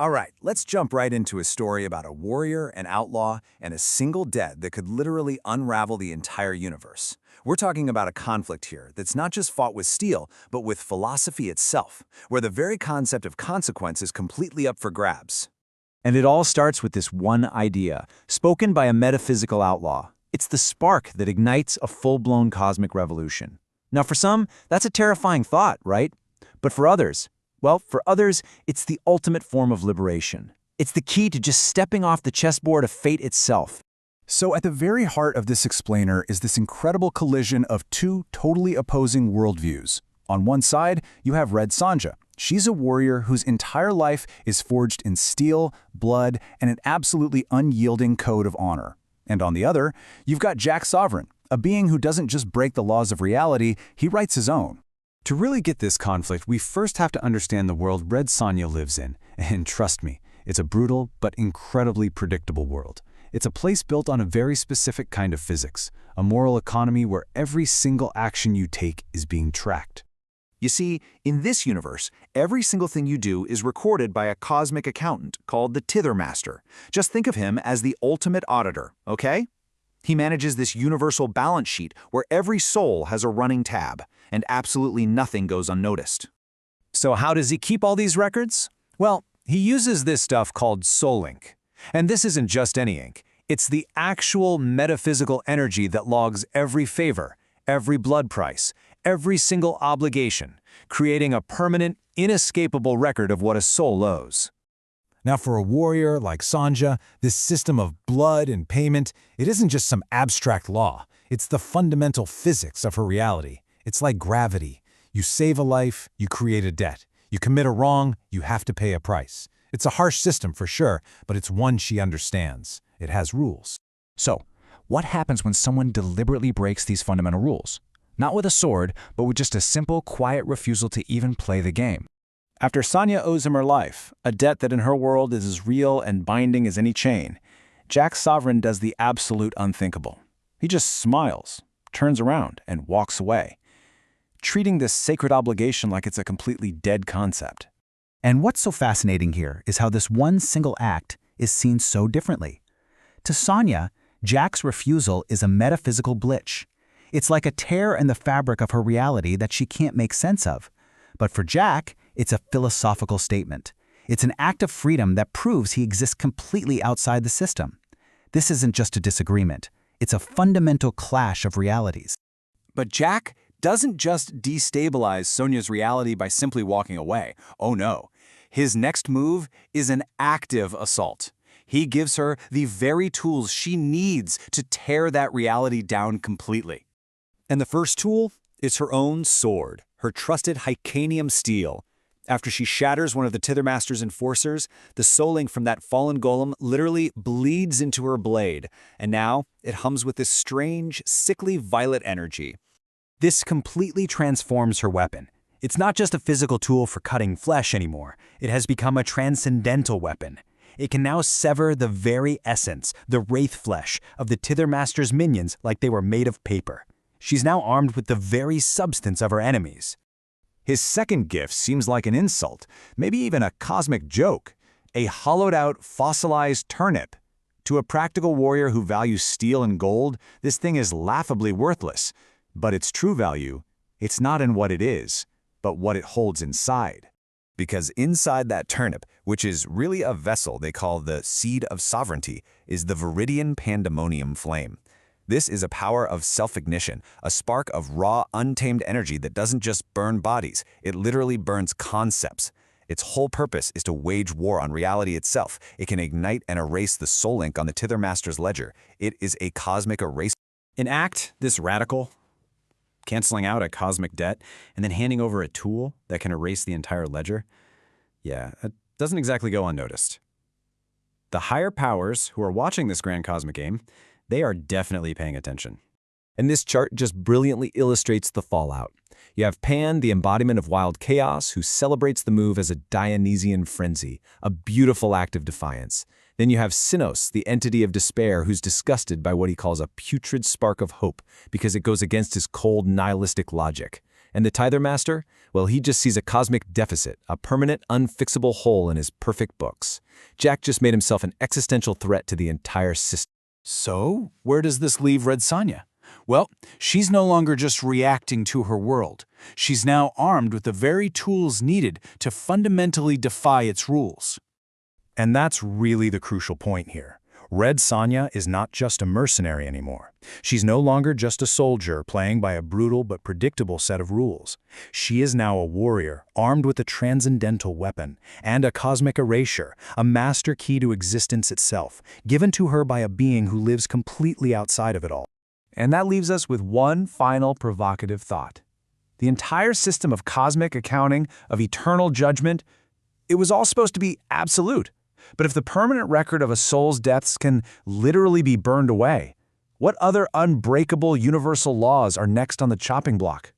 All right, let's jump right into a story about a warrior, an outlaw, and a single debt that could literally unravel the entire universe. We're talking about a conflict here that's not just fought with steel, but with philosophy itself, where the very concept of consequence is completely up for grabs. And it all starts with this one idea, spoken by a metaphysical outlaw. It's the spark that ignites a full-blown cosmic revolution. Now, for some, that's a terrifying thought, right? But for others, well, for others, it's the ultimate form of liberation. It's the key to just stepping off the chessboard of fate itself. So at the very heart of this explainer is this incredible collision of two totally opposing worldviews. On one side, you have Red Sonja. She's a warrior whose entire life is forged in steel, blood, and an absolutely unyielding code of honor. And on the other, you've got Jack Sovereign, a being who doesn't just break the laws of reality, he writes his own. To really get this conflict, we first have to understand the world Red Sonja lives in. And trust me, it's a brutal but incredibly predictable world. It's a place built on a very specific kind of physics, a moral economy where every single action you take is being tracked. You see, in this universe, every single thing you do is recorded by a cosmic accountant called the Tither Master. Just think of him as the ultimate auditor, okay? He manages this universal balance sheet where every soul has a running tab, and absolutely nothing goes unnoticed. So how does he keep all these records? Well, he uses this stuff called soul ink. And this isn't just any ink. It's the actual metaphysical energy that logs every favor, every blood price, every single obligation, creating a permanent, inescapable record of what a soul owes. Now, for a warrior like Sonja, this system of blood and payment, it isn't just some abstract law. It's the fundamental physics of her reality. It's like gravity. You save a life, you create a debt. You commit a wrong, you have to pay a price. It's a harsh system for sure, but it's one she understands. It has rules. So, what happens when someone deliberately breaks these fundamental rules? Not with a sword, but with just a simple, quiet refusal to even play the game. After Sonja owes him her life, a debt that in her world is as real and binding as any chain, Jack Sovereign does the absolute unthinkable. He just smiles, turns around, and walks away, treating this sacred obligation like it's a completely dead concept. And what's so fascinating here is how this one single act is seen so differently. To Sonja, Jack's refusal is a metaphysical glitch. It's like a tear in the fabric of her reality that she can't make sense of. But for Jack, it's a philosophical statement. It's an act of freedom that proves he exists completely outside the system. This isn't just a disagreement. It's a fundamental clash of realities. But Jack doesn't just destabilize Sonja's reality by simply walking away. Oh no. His next move is an active assault. He gives her the very tools she needs to tear that reality down completely. And the first tool is her own sword, her trusted Hycanium steel. After she shatters one of the Tithermaster's enforcers, the soul ink from that fallen golem literally bleeds into her blade, and now it hums with this strange, sickly violet energy. This completely transforms her weapon. It's not just a physical tool for cutting flesh anymore. It has become a transcendental weapon. It can now sever the very essence, the wraith flesh, of the Tithermaster's minions like they were made of paper. She's now armed with the very substance of her enemies. His second gift seems like an insult, maybe even a cosmic joke, a hollowed-out, fossilized turnip. To a practical warrior who values steel and gold, this thing is laughably worthless. But its true value, it's not in what it is, but what it holds inside. Because inside that turnip, which is really a vessel they call the Seed of Sovereignty, is the Viridian Pandemonium Flame. This is a power of self-ignition, a spark of raw, untamed energy that doesn't just burn bodies, it literally burns concepts. Its whole purpose is to wage war on reality itself. It can ignite and erase the soul ink on the Tithermaster's ledger. It is a cosmic eraser. An act this radical, canceling out a cosmic debt, and then handing over a tool that can erase the entire ledger, yeah, that doesn't exactly go unnoticed. The higher powers who are watching this grand cosmic game, they are definitely paying attention. And this chart just brilliantly illustrates the fallout. You have Pan, the embodiment of wild chaos, who celebrates the move as a Dionysian frenzy, a beautiful act of defiance. Then you have Sinos, the entity of despair, who's disgusted by what he calls a putrid spark of hope because it goes against his cold, nihilistic logic. And the Tither Master? Well, he just sees a cosmic deficit, a permanent, unfixable hole in his perfect books. Jack just made himself an existential threat to the entire system. So, where does this leave Red Sonja? Well, she's no longer just reacting to her world. She's now armed with the very tools needed to fundamentally defy its rules. And that's really the crucial point here. Red Sonja is not just a mercenary anymore. She's no longer just a soldier playing by a brutal but predictable set of rules. She is now a warrior, armed with a transcendental weapon and a cosmic erasure, a master key to existence itself, given to her by a being who lives completely outside of it all. And that leaves us with one final provocative thought. The entire system of cosmic accounting, of eternal judgment, it was all supposed to be absolute. But if the permanent record of a soul's deaths can literally be burned away, what other unbreakable universal laws are next on the chopping block?